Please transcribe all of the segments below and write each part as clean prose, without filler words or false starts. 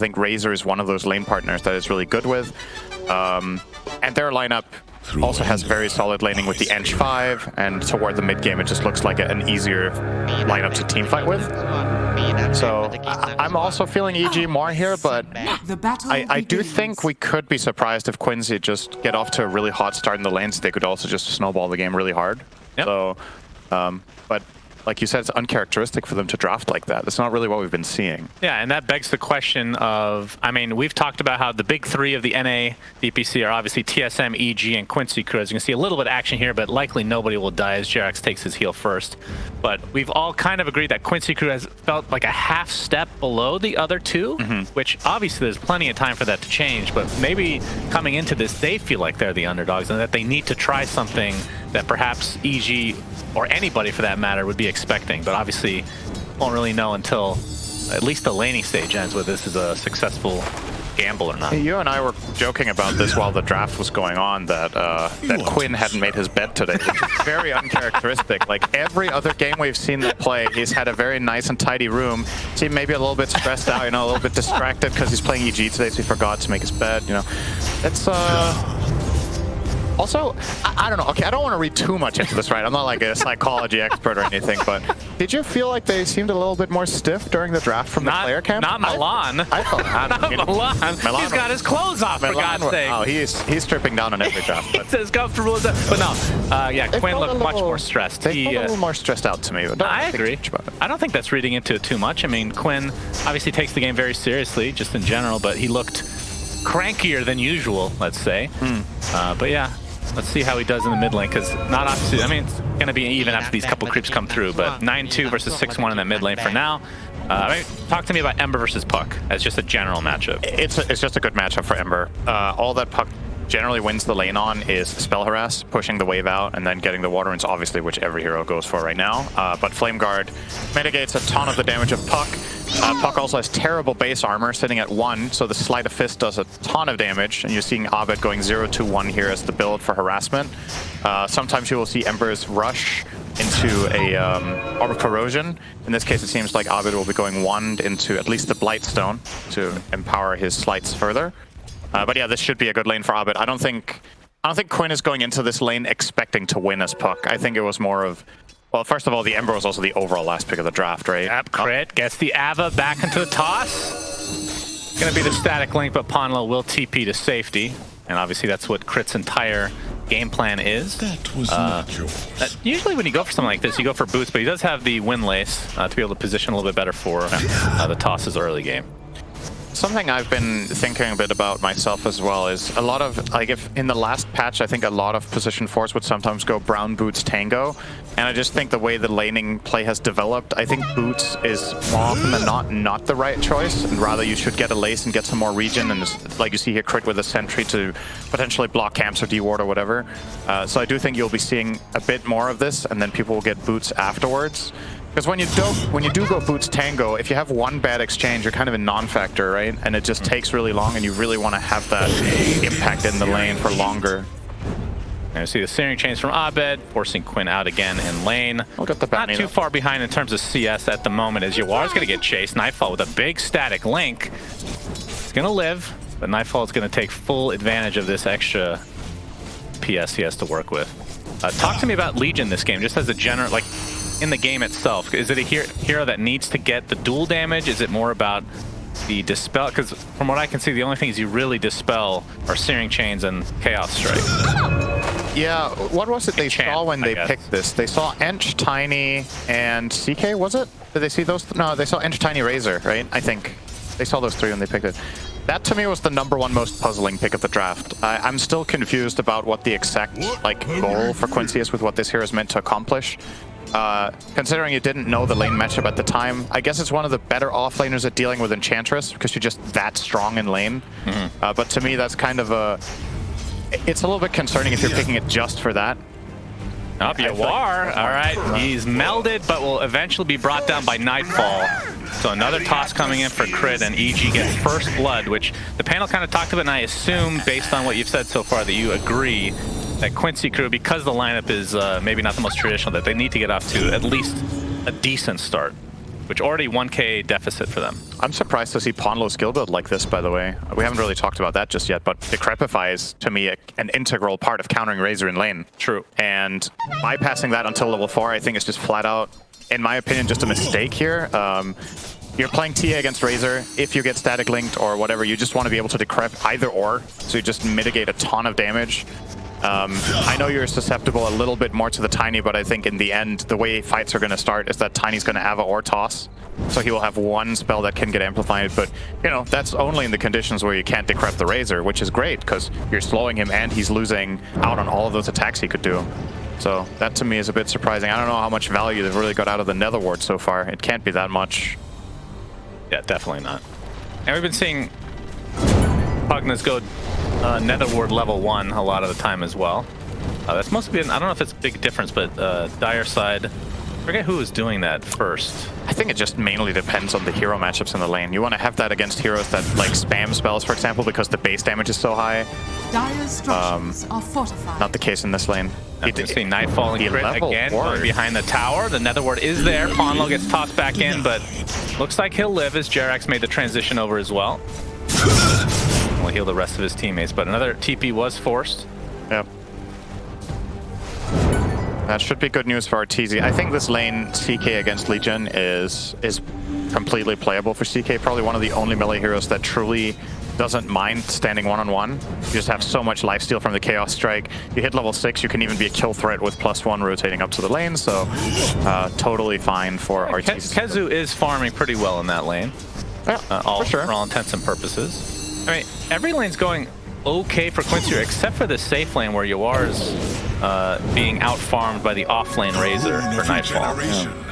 I think Razor is one of those lane partners that is really good with. And their lineup also has very solid laning with the Ench 5, and toward the mid game it just looks like an easier lineup to teamfight with. So I'm also feeling EG more here, but I do think we could be surprised if Quincy just get off to a really hot start in the lanes. They could also just snowball the game really hard. Yep. So, but like you said, it's uncharacteristic for them to draft like that. That's not really what we've been seeing. Yeah, and that begs the question of, I mean, we've talked about how the big three of the NA DPC are obviously TSM, EG, and Quincy Crew. As you can see, a little bit of action here, but likely nobody will die as Jerax takes his heal first. But we've all kind of agreed that Quincy Crew has felt like a half step below the other two, which obviously there's plenty of time for that to change, but maybe coming into this, they feel like they're the underdogs and that they need to try something that perhaps EG, or anybody for that matter, would be expecting. But obviously won't really know until at least the laning stage ends, whether this is a successful gamble or not. You and I were joking about this while the draft was going on, that that Quinn hadn't made his bed today, which is very uncharacteristic. Like every other game we've seen them play, he's had a very nice and tidy room. Seemed maybe a little bit stressed out, you know, a little bit distracted because he's playing EG today, so he forgot to make his bed, you know. It's also, I don't know, okay, I don't want to read too much into this, right? I'm not like a psychology expert or anything, but did you feel like they seemed a little bit more stiff during the draft from the player camp? Not Milan. I felt not Milan. He's got his clothes off, for God's sake. Oh, he's stripping down on every draft. He's as comfortable as that. But no, yeah, Quinn looked much more stressed. They felt a little more stressed out to me. But I agree. I don't think that's reading into it too much. I mean, Quinn obviously takes the game very seriously, just in general, but he looked crankier than usual, let's say. But yeah. Let's see how he does in the mid lane, because not obviously, I mean, it's going to be even after these couple creeps come through, but 9-2 versus 6-1 in that mid lane for now. I mean, talk to me about Ember versus Puck as just a general matchup. It's just a good matchup for Ember. All that Puck generally wins the lane on is spell harass, pushing the wave out, and then getting the water runes, obviously, which every hero goes for right now. But Flame Guard mitigates a ton of the damage of Puck. Puck also has terrible base armor, sitting at 1, so the Sleight of Fist does a ton of damage, and you're seeing Abed going 0-1 here as the build for harassment. Sometimes you will see Ember's rush into a Orb of Corrosion. In this case, it seems like Abed will be going 1 into at least the Blightstone to empower his sleights further. But yeah, this should be a good lane for Abed. I don't think Quinn is going into this lane expecting to win as Puck. I think it was more of, well, first of all, the Ember was also the overall last pick of the draft, right? Yep, crit, gets the Ava back into the toss. Gonna be the static link, but Ponlo will TP to safety. And obviously that's what Crit's entire game plan is. That was not yours. Usually when you go for something like this, you go for boots, but he does have the Windlace to be able to position a little bit better for the tosses early game. Something I've been thinking a bit about myself as well is a lot of, like, if in the last patch, I think a lot of position 4s would sometimes go brown boots tango, and I just think the way the laning play has developed, I think boots is more often than not the right choice, and rather you should get a lace and get some more regen, and just, like you see here, crit with a sentry to potentially block camps or deward or whatever. So I do think you'll be seeing a bit more of this, and then people will get boots afterwards. Because when you do go boots tango, if you have one bad exchange, you're kind of a non-factor, right? And it just takes really long, and you really want to have that impact in the lane for longer. And you see the Searing Chains from Abed, forcing Quinn out again in lane. Look at the Not too far behind in terms of CS at the moment, as Yawar's going to get chased. Nightfall with a big static link. He's going to live, but Nightfall is going to take full advantage of this extra PS he has to work with. Talk to me about Legion this game, just as a general, like, in the game itself. Is it a hero that needs to get the dual damage? Is it more about the dispel? Because from what I can see, the only things you really dispel are Searing Chains and Chaos Strike. Yeah, what was it they saw when they picked this? They saw Ench, Tiny, and CK, was it? Did they see those? No, they saw Ench, Tiny, Razor, right? I think. They saw those 3 when they picked it. That, to me, was the #1 most puzzling pick of the draft. I'm still confused about what the exact, like, goal for Quincy is with what this hero is meant to accomplish. Considering you didn't know the lane matchup at the time, I guess it's one of the better offlaners at dealing with Enchantress, because you're just that strong in lane. But to me, that's kind of a... It's a little bit concerning if you're picking it just for that. Up Yawar, all right, he's melded, but will eventually be brought down by Nightfall. So another toss coming in for Crit, and EG gets first blood, which the panel kind of talked about, and I assume, based on what you've said so far, that you agree that Quincy Crew, because the lineup is maybe not the most traditional, that they need to get off to at least a decent start. which already 1k deficit for them. I'm surprised to see Ponlo's skill build like this, by the way. We haven't really talked about that just yet, but Decrepify is, to me, an integral part of countering Razor in lane. True. And bypassing that until level 4, I think is just flat out, in my opinion, just a mistake here. You're playing TA against Razor. If you get static linked or whatever, you just want to be able to decrep either or, so you just mitigate a ton of damage. I know you're susceptible a little bit more to the Tiny, but I think in the end, the way fights are going to start is that Tiny's going to have a or toss. So he will have one spell that can get amplified, but, you know, that's only in the conditions where you can't decrep the Razor, which is great, because you're slowing him and he's losing out on all of those attacks he could do. So that, to me, is a bit surprising. I don't know how much value they've really got out of the Nether Ward so far. It can't be that much. Yeah, definitely not. And we've been seeing Pugna's go Nether Ward level 1 a lot of the time as well. That's mostly been, I don't know if it's a big difference, but Dire side, I forget who was doing that first. I think it just mainly depends on the hero matchups in the lane. You want to have that against heroes that like spam spells, for example, because the base damage is so high. Dire's structures are fortified. Not the case in this lane. You can see Nightfall and Crit again going behind the tower. The Nether Ward is there. Ponlo gets tossed back in, but looks like he'll live as Jerax made the transition over as well. Will heal the rest of his teammates, but another TP was forced. Yep. That should be good news for our TZ. I think this lane CK against Legion is completely playable for CK. Probably one of the only melee heroes that truly doesn't mind standing one-on-one. You just have so much lifesteal from the Chaos Strike. You hit level 6, you can even be a kill threat with +1 rotating up to the lane, so totally fine for our TZ. Kezu is farming pretty well in that lane. Yeah, for sure. For all intents and purposes. I mean, every lane's going okay for Quincy, except for the safe lane where Yawar's being out-farmed by the off-lane Razor for Nightfall. Yeah.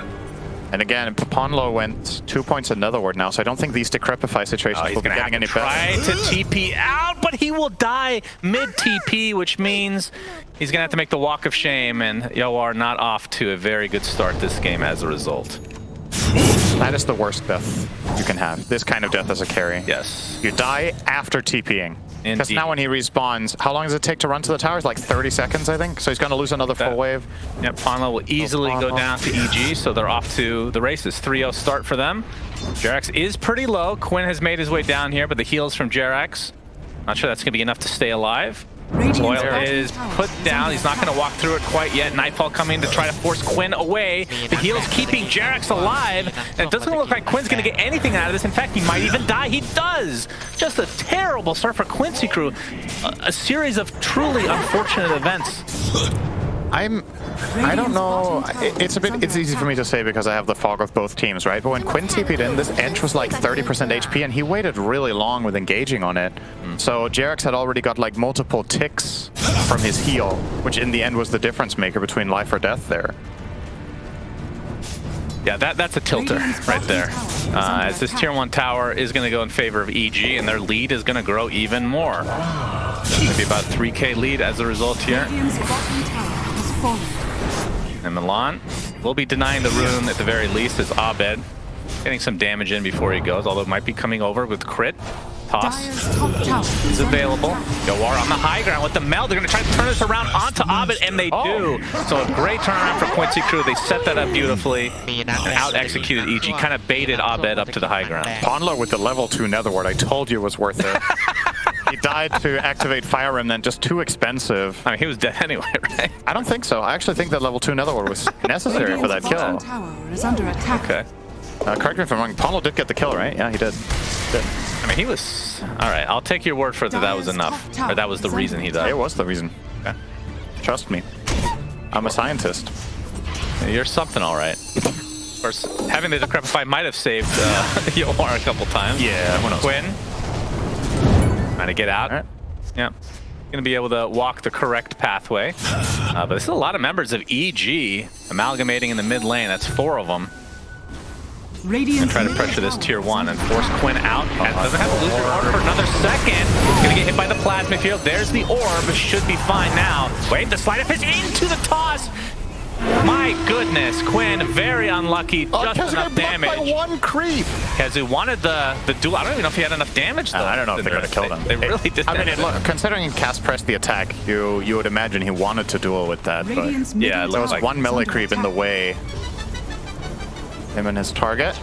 And again, Ponlo went 2 points in Nether Ward now, so I don't think these Decrepify situations will be getting any better. Try to TP out, but he will die mid-TP, which means he's going to have to make the walk of shame, and Yawar not off to a very good start this game as a result. That is the worst death you can have. This kind of death as a carry. Yes. You die after TPing. Because Indeed. now when he respawns, how long does it take to run to the towers? Like 30 seconds, I think. So he's going to lose another full wave. Yep, Ponlo will easily go down to EG, so they're off to the races. 3-0 start for them. Jerax is pretty low. Quinn has made his way down here, but the heals from Jerax, not sure that's going to be enough to stay alive. Coil is put down. He's not going to walk through it quite yet. Nightfall coming to try to force Quinn away. The heal's keeping Jerax alive. And it doesn't look like Quinn's going to get anything out of this. In fact, he might even die. He does! Just a terrible start for Quincy Crew. A series of truly unfortunate events. I don't know. It's easy for me to say because I have the fog of both teams, right? But when Quinn TP'd in, this Ench was like 30% HP, and he waited really long with engaging on it. So Jerax had already got like multiple ticks from his heal, which in the end was the difference maker between life or death there. Yeah, that's a tilter right there. As this tier 1 tower is going to go in favor of EG, and their lead is going to grow even more. Maybe about 3k lead as a result here. And Milan will be denying the rune at the very least as Abed getting some damage in before he goes, although it might be coming over with crit. Toss is available. Yawar on the high ground with the meld. They're going to try to turn this around onto Abed, and they do. So a great turnaround for Quincy Crew. They set that up beautifully and out-executed EG. Kind of baited Abed up to the high ground. Ponlo with the level 2 Nether Ward, I told you was worth it. He died to activate Fire Remnant, just too expensive. I mean, he was dead anyway, right? I don't think so. I actually think that level 2 Nether Ward was necessary for that kill. Okay. Correct me if I'm wrong. Ponlo did get the kill, right? Yeah, he did. I mean, he was... All right, I'll take your word for it that was enough. Or that was the reason he died. It was the reason. Okay. Trust me. I'm a scientist. You're something, all right. Of course, having the Decrepify might have saved Yawar a couple times. Yeah, who knows? Quinn. Trying to get out. All right. Yeah. Going to be able to walk the correct pathway. But this is a lot of members of EG amalgamating in the mid lane. That's 4 of them. And try to pressure this tier 1 and force Quinn out. Doesn't have to lose your orb for another second. Gonna get hit by the plasma field. There's the orb. Should be fine now. Wait, the slide up is into the toss. My goodness, Quinn very unlucky. Just enough damage. By 1 creep. Kezu wanted the duel. I don't even know if he had enough damage though. I don't know if they could have killed him. They really did. I mean, look, considering he cast pressed the attack, you would imagine he wanted to duel with that. But yeah, there was like 1 melee creep in the way. Him and his target.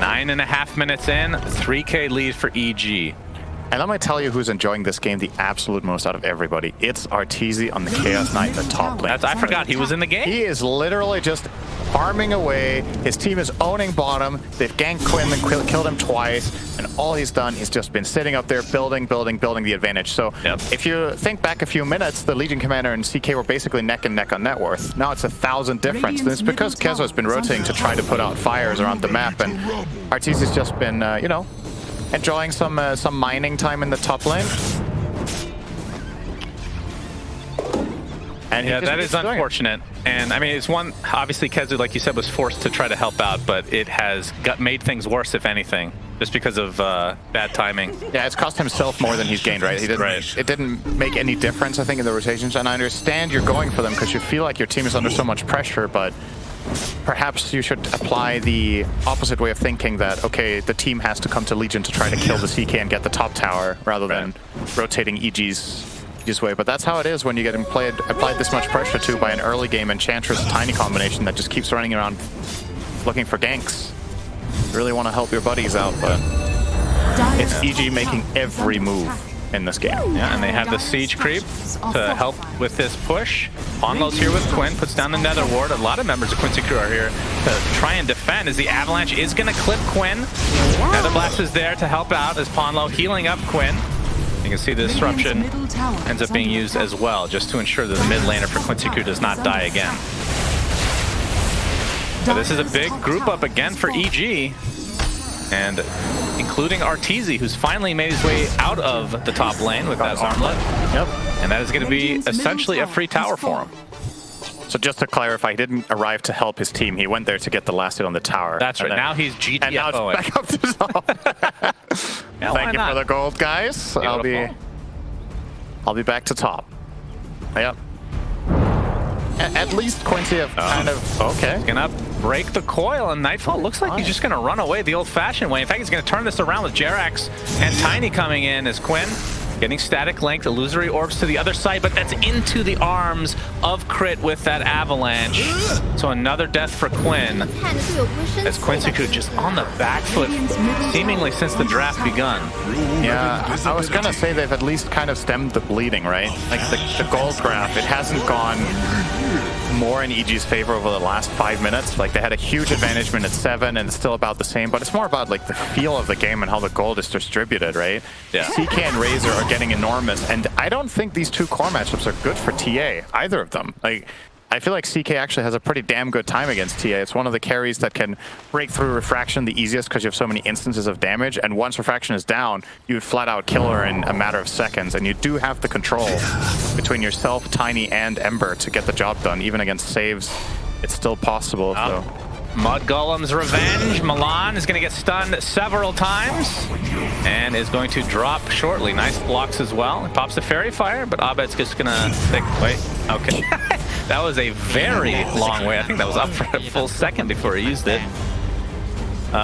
9.5 minutes in, 3K lead for EG. And let me tell you who's enjoying this game the absolute most out of everybody. It's Arteezy on the Chaos Knight, the top lane. I forgot he was in the game. He is literally just farming away. His team is owning bottom. They've ganked Quinn and killed him twice. And all he's done is just been sitting up there building the advantage. So if you think back a few minutes, the Legion Commander and CK were basically neck and neck on net worth. Now it's 1,000 difference. And it's because Kezo has been rotating to try to put out fires around the map. And Arteezy's just been, you know, enjoying some mining time in the top lane. And yeah, that is unfortunate. And I mean, it's one, obviously Kezu, like you said, was forced to try to help out, but it has made things worse, if anything, just because of bad timing. Yeah, it's cost himself more than he's gained, right? He didn't, It didn't make any difference, I think, in the rotations. And I understand you're going for them because you feel like your team is under so much pressure, but perhaps you should apply the opposite way of thinking that, okay, the team has to come to Legion to try to kill the CK and get the top tower rather than rotating EG's way. But that's how it is when you get applied this much pressure to by an early game Enchantress Tiny combination that just keeps running around looking for ganks. You really want to help your buddies out, but it's EG making every move in this game. Yeah, and they have the siege creep to help with this push. Ponlo's here with Quinn, puts down the Nether Ward. A lot of members of Quincy crew are here to try and defend as the Avalanche is going to clip Quinn. Nether Blast is there to help out as Ponlo healing up Quinn. You can see the disruption ends up being used as well, just to ensure that the mid laner for Quincy crew does not die again. So this is a big group up again for EG, and including Arteezy, who's finally made his way out of the top lane with that armlet. Yep. And that is going to be essentially a free tower for him. So just to clarify, he didn't arrive to help his team. He went there to get the last hit on the tower. That's right. Now he's GTFOing. And now it's back up to top. Yeah, Thank you for the gold, guys. Beautiful. I'll be back to top. Yep. At least Quincy have kind of... Okay. He's going to break the coil, and Nightfall looks like he's just going to run away the old-fashioned way. In fact, he's going to turn this around with Jerax and Tiny coming in as Quinn getting static linked, illusory orbs to the other side, but that's into the arms of Crit with that avalanche. So another death for Quinn, as Quincy crew just on the back foot, seemingly since the draft begun. Yeah, I was gonna say they've at least kind of stemmed the bleeding, right? Like the gold graph, it hasn't gone more in EG's favor over the last 5 minutes. Like they had a huge advantage minute 7 and it's still about the same, but it's more about like the feel of the game and how the gold is distributed, right? Yeah. CK and Razor are getting enormous, and I don't think these two core matchups are good for TA, either of them. Like, I feel like CK actually has a pretty damn good time against TA. It's one of the carries that can break through Refraction the easiest because you have so many instances of damage, and once Refraction is down, you would flat out kill her in a matter of seconds, and you do have the control between yourself, Tiny, and Ember to get the job done. Even against saves, it's still possible. So. Mud Golem's revenge. Milan is going to get stunned several times and is going to drop shortly. Nice blocks as well. It pops the Fairy Fire, but Abed's just going to think, wait, okay. That was a very long way. I think that was up for a full second before he used it.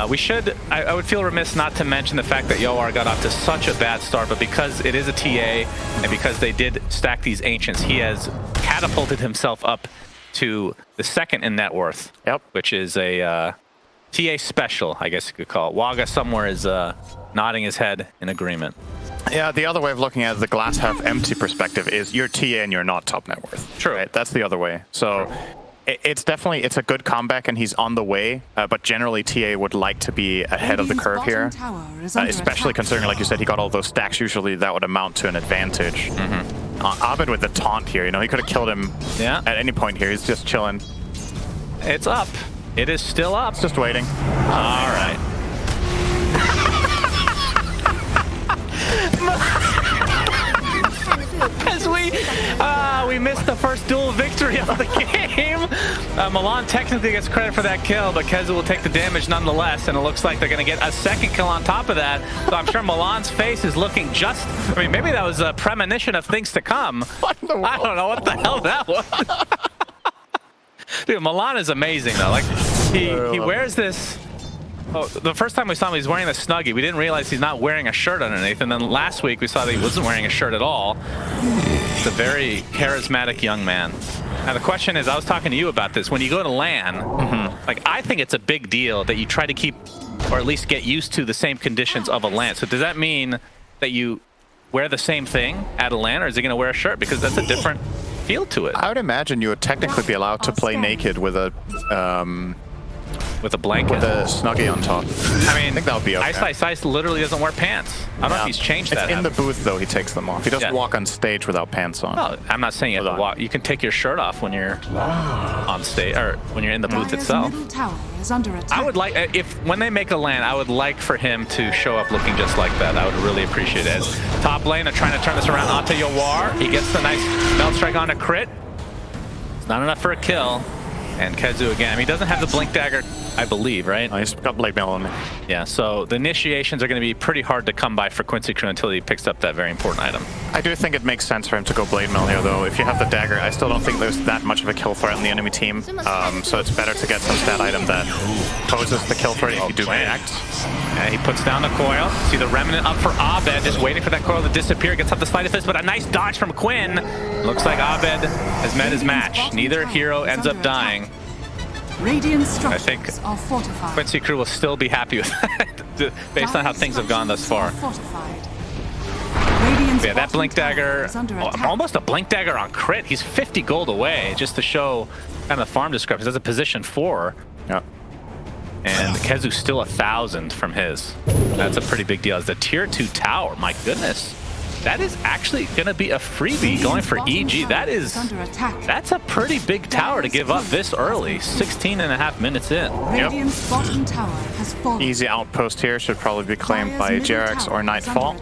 We should, I would feel remiss not to mention the fact that Yoar got off to such a bad start, but because it is a TA and because they did stack these Ancients, he has catapulted himself up to the second in net worth, which is a TA special, I guess you could call it. Waga somewhere is nodding his head in agreement. Yeah, the other way of looking at the glass half empty perspective is you're TA and you're not top net worth. True. Right? That's the other way. So it's definitely, it's a good comeback and he's on the way, but generally TA would like to be ahead of the curve here, especially considering, like you said, he got all those stacks. Usually that would amount to an advantage. Abed with the taunt here, you know, he could have killed him at any point here. He's just chilling. It's up. It is still up. It's just waiting. All right. As we missed the first duel victory of the game. Milan technically gets credit for that kill, but Kezu will take the damage nonetheless, and it looks like they're going to get a second kill on top of that. So I'm sure Milan's face is looking just... I mean, maybe that was a premonition of things to come. I don't know what the hell that was. Dude, Milan is amazing, though. Like, he wears this... Oh, the first time we saw him, he's wearing the Snuggie. We didn't realize he's not wearing a shirt underneath. And then last week, we saw that he wasn't wearing a shirt at all. He's a very charismatic young man. Now, the question is, I was talking to you about this. When you go to LAN, like, I think it's a big deal that you try to keep or at least get used to the same conditions of a LAN. So does that mean that you wear the same thing at a LAN, or is he going to wear a shirt? Because that's a different feel to it. I would imagine you would technically be allowed to play naked with a blanket. with a snuggie on top. I mean, I think that would be okay. Ice literally doesn't wear pants. I don't know if he's changed that. In the booth, though, he takes them off. He doesn't walk on stage without pants on. No, I'm not saying you have to walk. You can take your shirt off when you're on stage, or when you're in the booth itself. Middle tower is under attack. I would like, when they make a LAN, I would like for him to show up looking just like that. I would really appreciate it. Top lane are trying to turn this around onto Yawar. He gets the nice melt strike on a crit. It's not enough for a kill. And Kezu again. I mean, he doesn't have the blink dagger, I believe, right? He's got blade mail on me. Yeah, so the initiations are going to be pretty hard to come by for Quincy Crew until he picks up that very important item. I do think it makes sense for him to go blade mail here, though. If you have the dagger, I still don't think there's that much of a kill threat in the enemy team. So it's better to get some stat item that poses the kill threat if you do react. And he puts down the coil. See the remnant up for Abed, just waiting for that coil to disappear. Gets up the sleight of fist, but a nice dodge from Quinn. Looks like Abed has met his match. Neither hero ends up dying. Radiant structures I think are fortified. Quincy Crew will still be happy with that, based on how things have gone thus far. Yeah, that blink dagger, almost a blink dagger on crit. He's 50 gold away, just to show kind of the farm discrepancy. That's a position 4. Yeah. And Kezu's still 1,000 from his. That's a pretty big deal. It's the tier 2 tower. My goodness. That is actually going to be a freebie going for EG. That's a pretty big tower to give up this early. 16.5 minutes in. Radiant's bottom tower has fallen. Easy outpost here should probably be claimed by Jerax or Nightfall.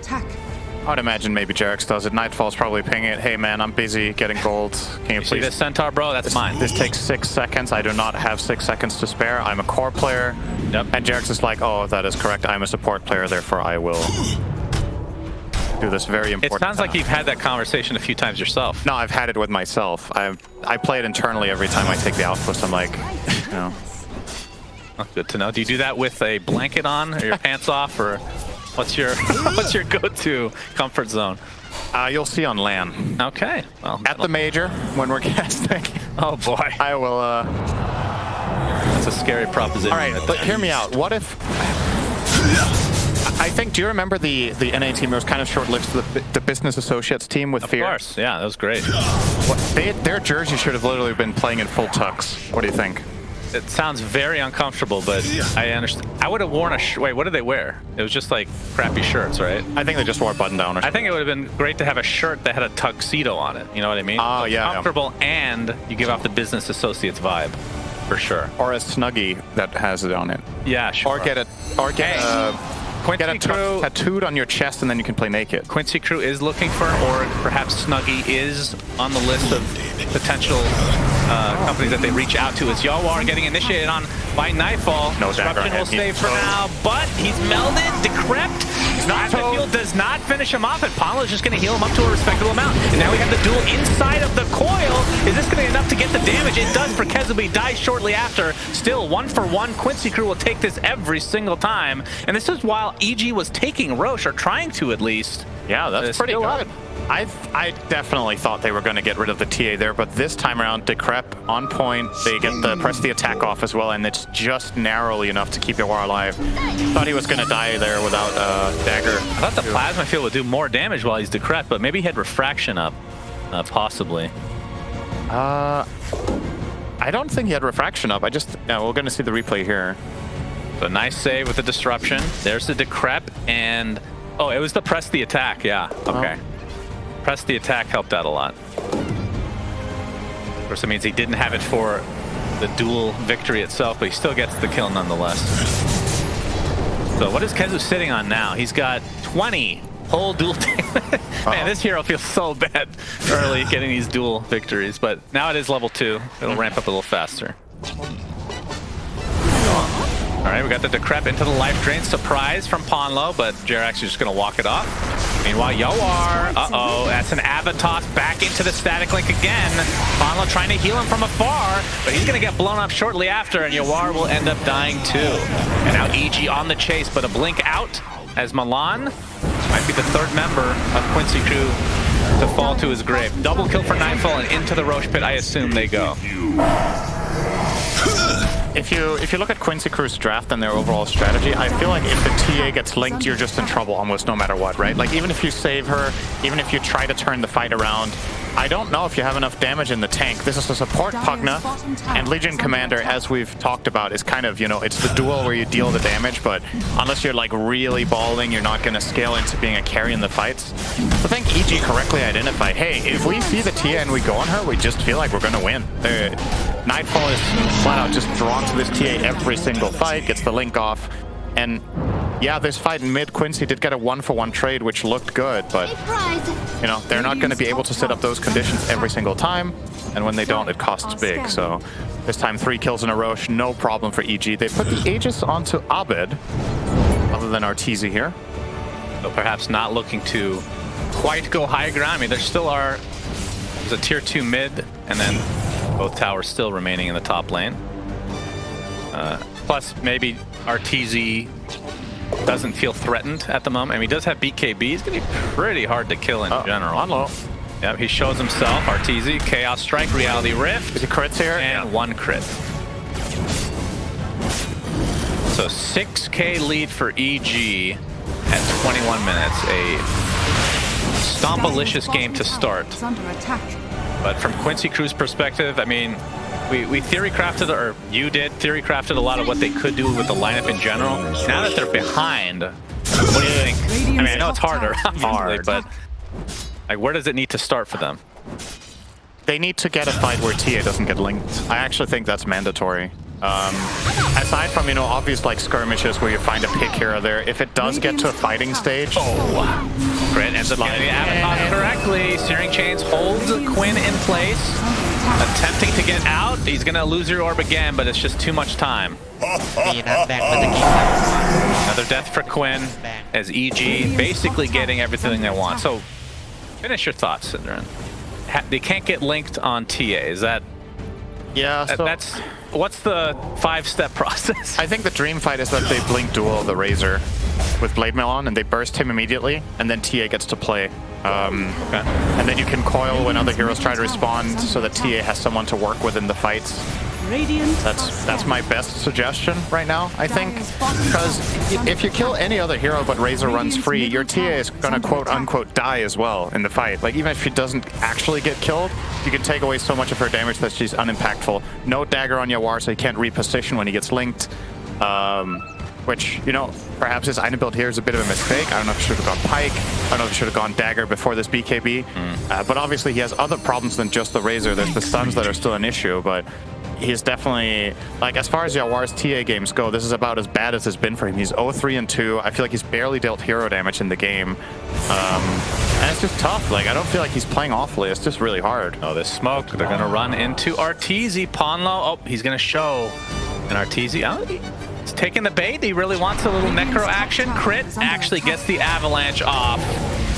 I would imagine maybe Jerax does it. Nightfall's probably pinging it. Hey man, I'm busy getting gold. Can you please? See this centaur, bro? That's mine. This takes 6 seconds. I do not have 6 seconds to spare. I'm a core player. Yep. And Jerax is like, oh, that is correct. I'm a support player, therefore I will do this very important. It sounds like you've had that conversation a few times yourself. No, I've had it with myself. I play it internally every time I take the outpost. I'm like, you know. Oh, good to know. Do you do that with a blanket on, or your pants off, or what's your go-to comfort zone? You'll see on LAN. Okay. Well, at the major when we're casting. Oh boy. I will. That's a scary proposition. All right, but hear me out. What if? I think, do you remember the NA team that was kind of short-lived, the business associates team with Fear? Of course, yeah, that was great. Their jersey should have literally been playing in full tux. What do you think? It sounds very uncomfortable, but I understand. I would have worn a wait, what did they wear? It was just like crappy shirts, right? I think they just wore a button down or something. I think it would have been great to have a shirt that had a tuxedo on it. You know what I mean? Oh, yeah. Comfortable, and you give off the business associates vibe, for sure. Or a snuggie that has it on it. Yeah, sure. Get a tattooed on your chest, and then you can play naked. Quincy Crew is looking for an org. Perhaps Snuggie is on the list of potential companies that they reach out to. It's Yawar getting initiated on by Nightfall. No Disruption will save for now, but he's melded, decrept. Field does not finish him off, and Pugna is just going to heal him up to a respectable amount. And now we have the duel inside of the coil. Is this going to be enough to get the damage? It does for Kezu, but he dies shortly after. Still 1-for-1. Quincy Crew will take this every single time. And this is while EG was taking Roche, or trying to at least. Yeah, that's pretty good. I definitely thought they were going to get rid of the TA there, but this time around, Decrep on point. They get the press the attack off as well, and it's just narrowly enough to keep Yawar alive. Thought he was going to die there without dagger. I thought the plasma field would do more damage while he's Decrep, but maybe he had refraction up, possibly. I don't think he had refraction up. We're going to see the replay here. So nice save with the disruption. There's the Decrep, and oh, it was the press the attack. Yeah. Okay. Oh. Press the attack helped out a lot. Of course, it means he didn't have it for the duel victory itself, but he still gets the kill nonetheless. So what is Kezu sitting on now? He's got 20 whole duel damage. Man, this hero feels so bad early getting these duel victories, but now it is level 2. It'll ramp up a little faster. All right, we got the Decrep into the life drain. Surprise from Ponlo, but Jerax is just going to walk it off. Meanwhile, Yawar, that's an Avatos back into the static link again. Ponlo trying to heal him from afar, but he's going to get blown up shortly after, and Yawar will end up dying too. And now EG on the chase, but a blink out as Milan might be the third member of Quincy Crew to fall to his grave. Double kill for Nightfall, and into the Roche pit, I assume they go. if you look at Quincy Crew's draft and their overall strategy, I feel like if the TA gets linked, you're just in trouble almost no matter what, right? Like even if you save her, even if you try to turn the fight around, I don't know if you have enough damage in the tank. This is a support Pugna, and Legion Commander, as we've talked about, is kind of, you know, it's the duel where you deal the damage, but unless you're like really balling, you're not going to scale into being a carry in the fights. So I think EG correctly identified, hey, if we see the TA and we go on her, we just feel like we're going to win. Nightfall is flat out just drawn to this TA every single fight, gets the link off, and yeah, this fight in mid, Quincy did get a 1-for-1 trade, which looked good, but you know, they're not going to be able to set up those conditions every single time, and when they don't, it costs big. So this time 3 kills in a row, no problem for EG. They put the Aegis onto Abed, other than Arteezy here. So perhaps not looking to quite go high ground. I mean, there still are, there's a tier 2 mid, and then both towers still remaining in the top lane. Plus, maybe Arteezy doesn't feel threatened at the moment. I mean, he does have BKB. He's going to be pretty hard to kill in general. On low. Yep, he shows himself. Arteezy, Chaos Strike, Reality Rift. Is he crits here? And 1 crit. So 6k lead for EG at 21 minutes. A stompalicious game to start. But from Quincy Crew's perspective, I mean, we theory crafted, or you did, theory crafted a lot of what they could do with the lineup in general. Now that they're behind, what do you think? I mean, I know it's harder, but like, where does it need to start for them? They need to get a fight where TA doesn't get linked. I actually think that's mandatory. Aside from, you know, obvious like skirmishes where you find a pick here or there, if it does get to a fighting stage... Crit ends up getting the avatar correctly. Searing Chains holds Quinn in place. Attempting to get out. He's going to lose your orb again, but it's just too much time. Another death for Quinn as EG basically getting everything they want. So finish your thoughts, Syndran. They can't get linked on TA. Is that... Yeah, so that's... What's the 5-step process? I think the dream fight is that they blink duel the Razor with Blade Mail on, and they burst him immediately, and then TA gets to play. Okay. And then you can coil when other heroes try to respond, so that TA has someone to work with in the fights. That's my best suggestion right now, I think, because if you kill any other hero but Razor runs free, your TA is gonna quote-unquote die as well in the fight. Like, even if she doesn't actually get killed, you can take away so much of her damage that she's unimpactful. No dagger on Yawar, so he can't reposition when he gets linked. Which, you know, perhaps his item build here is a bit of a mistake. I don't know if he should have gone Pike. I don't know if he should have gone Dagger before this BKB. But obviously he has other problems than just the Razor. There's the stuns that are still an issue, but he's definitely, like, as far as Yawar's TA games go, this is about as bad as it's been for him. He's 0-3-2. I feel like he's barely dealt hero damage in the game. And it's just tough. Like, I don't feel like he's playing awfully. It's just really hard. Oh, this smoke. They're going to run into Arteezy. Ponlo. Oh, he's going to show an Arteezy. Oh, he's taking the bait. He really wants a little necro action. Crit actually gets the avalanche off.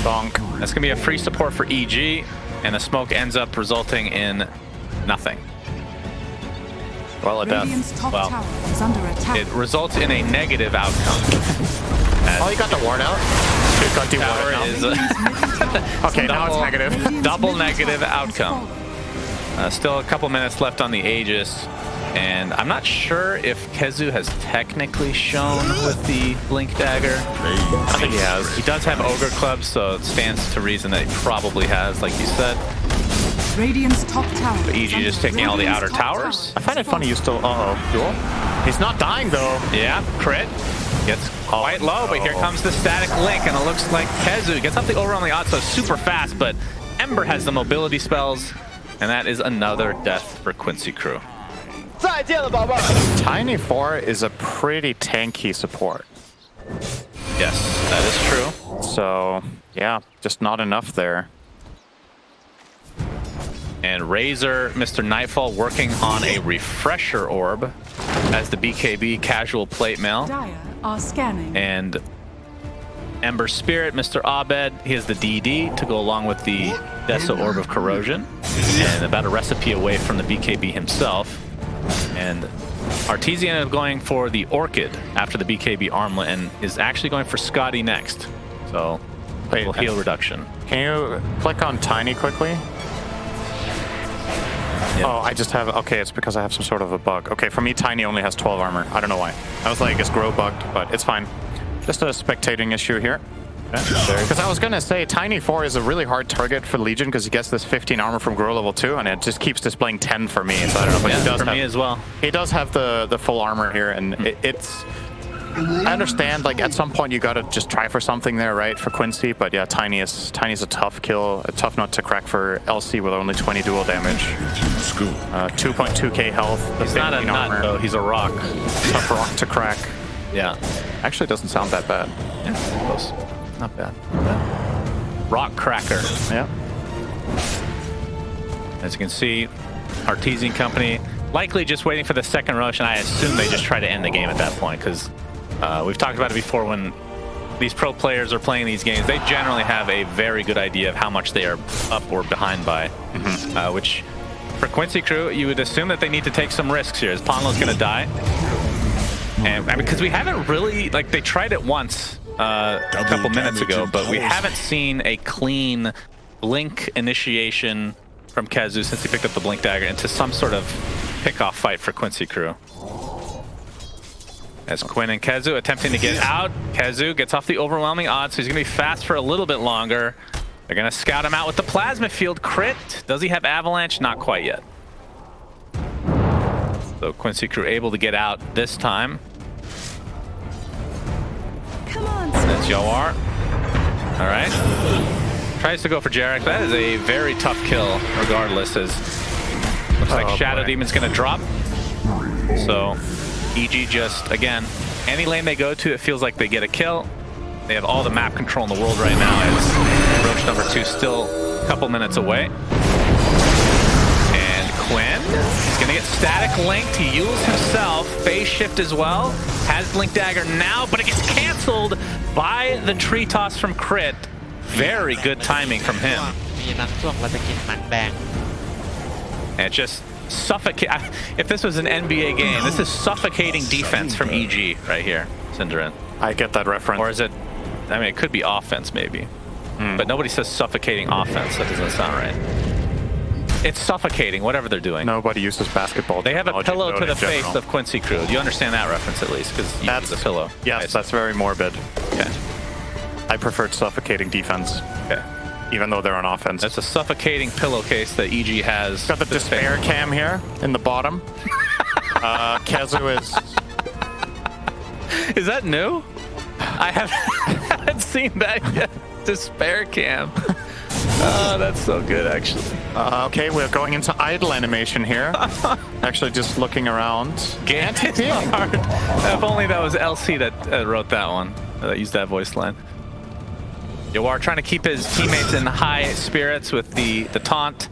Bonk. That's going to be a free support for EG. And the smoke ends up resulting in nothing. Well, it does. Well, it results in a negative outcome. Oh, you got the ward out? Got tower is okay, now it's negative. Double negative outcome. Still a couple minutes left on the Aegis. And I'm not sure if Kezu has technically shown with the Blink Dagger. I think he has. He does have Ogre Club, so it stands to reason that he probably has, like you said. Radiant's top tower. But EG just taking all the outer towers. I find it funny you still... duel? He's not dying, though. Yeah, crit. Gets quite low, but here comes the static link, and it looks like Kezu gets up the over on the Otso super fast, but Ember has the mobility spells, and that is another death for Quincy Crew. Tiny 4 is a pretty tanky support. Yes, that is true. So, yeah, just not enough there. And Razor, Mr. Nightfall working on a refresher orb as the BKB casual plate mail. Dire are scanning. And Ember Spirit, Mr. Abed, he has the DD to go along with the Desa Orb of Corrosion. And about a recipe away from the BKB himself. And Arteezy ended up going for the Orchid after the BKB armlet and is actually going for Scotty next. So, heal reduction. Can you click on Tiny quickly? Oh, I just have... Okay, it's because I have some sort of a bug. Okay, for me, Tiny only has 12 armor. I don't know why. I was like, it's Grow bugged, but it's fine. Just a spectating issue here. Because I was going to say, Tiny 4 is a really hard target for Legion because he gets this 15 armor from Grow level 2, and it just keeps displaying 10 for me. So I don't know, but he does for me as well. He does have the full armor here, and it's... I understand, like, at some point you gotta just try for something there, right, for Quincy, but yeah, Tiny's a tough kill, a tough nut to crack for LC with only 20 dual damage. 2.2k health. He's not a nut, though, he's a rock. Tough rock to crack. Yeah. Actually, it doesn't sound that bad. Yeah, close. Not bad. Not bad. Rock cracker. Yeah. As you can see, Artesian Company likely just waiting for the second rush, and I assume they just try to end the game at that point, because we've talked about it before. When these pro players are playing these games, they generally have a very good idea of how much they are up or behind by, which for Quincy Crew, you would assume that they need to take some risks here, as Ponlo's going to die. And because we haven't really, like, they tried it once a couple minutes ago, but we haven't seen a clean blink initiation from KheZu since he picked up the blink dagger into some sort of pickoff fight for Quincy Crew. As Quinn and KheZu attempting to get out. KheZu gets off the overwhelming odds, so he's going to be fast for a little bit longer. They're going to scout him out with the plasma field. Crit. Does he have avalanche? Not quite yet. So Quincy Crew able to get out this time. Come on, That's Yawar. All right. Tries to go for Jarek. That is a very tough kill regardless, as looks like Shadow Demon's going to drop. So EG just, again, any lane they go to, it feels like they get a kill. They have all the map control in the world right now, as Roach number 2 still a couple minutes away. And Quinn is going to get static linked. He used himself. Phase shift as well. Has Blink Dagger now, but it gets canceled by the tree toss from Crit. Very good timing from him. And just suffocate. If this was an NBA game, this is suffocating defense from EG right here, Cinderin. I get that reference. Or is it, I mean, it could be offense maybe. But nobody says suffocating offense. That doesn't sound right. It's suffocating, whatever they're doing. Nobody uses basketball. They have a pillow to the face of Quincy Crew. Do you understand that reference at least? Because you use a pillow. Yes, that's very morbid. Okay. I preferred suffocating defense. Okay. Even though they're on offense. That's a suffocating pillowcase that EG has. Got the despair cam here in the bottom. KheZu is... Is that new? I haven't seen that yet. Despair cam. Oh, that's so good, actually. Okay, we're going into idle animation here. Actually, just looking around. Hard. If only that was LC that wrote that one. That used that voice line. Yawar trying to keep his teammates in high spirits with the taunt.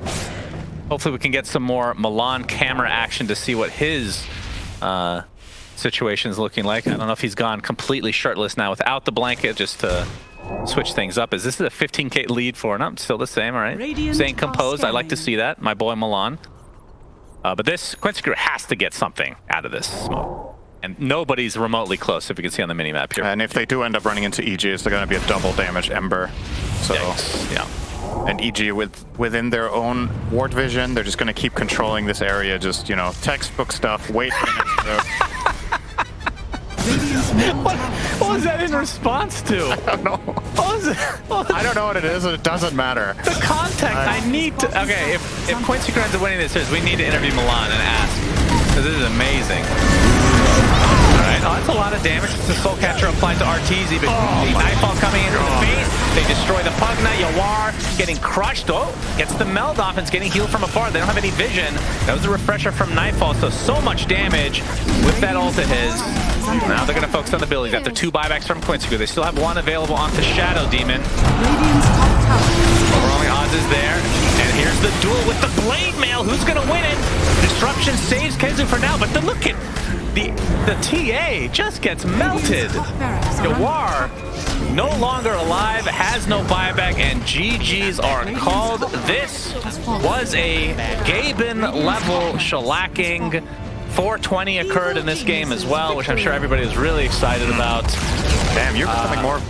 Hopefully we can get some more Milan camera action to see what his situation is looking like. I don't know if he's gone completely shirtless now without the blanket, just to switch things up. Is this a 15k lead for? No, still the same, all right? Staying composed, I like to see that. My boy Milan. But this Quincy Crew has to get something out of this smoke. And nobody's remotely close, if you can see on the minimap here. And if they do end up running into EG, it's going to be a double damage Ember. So, yeah. And EG within their own ward vision, they're just going to keep controlling this area. Just, you know, textbook stuff. Wait minutes. What was that in response to? I don't know. I don't know what it is. It doesn't matter. The context. I need to. Okay, if Quincy Crew ends up winning this series, we need to interview Milan and ask. Because this is amazing. Alright, oh, that's a lot of damage. It's the Soul Catcher applied to Arteezy, but Nightfall coming into the face. They destroy the Pugna. Yawar getting crushed. Oh, gets the meld off and is getting healed from afar. They don't have any vision. That was a refresher from Nightfall, so much damage with that ult of his. Now they're going to focus on the abilities after 2 buybacks from Quincy Crew. They still have 1 available onto Shadow Demon. Overwhelming odds is there. And here's the duel with the Blade Mail. Who's going to win it? Disruption saves KheZu for now, but look at the TA just gets melted. Yawar no longer alive, has no buyback, and GGs are called. This was a Gaben level shellacking. 420 occurred in this game as well, which I'm sure everybody is really excited about. Damn, you're becoming more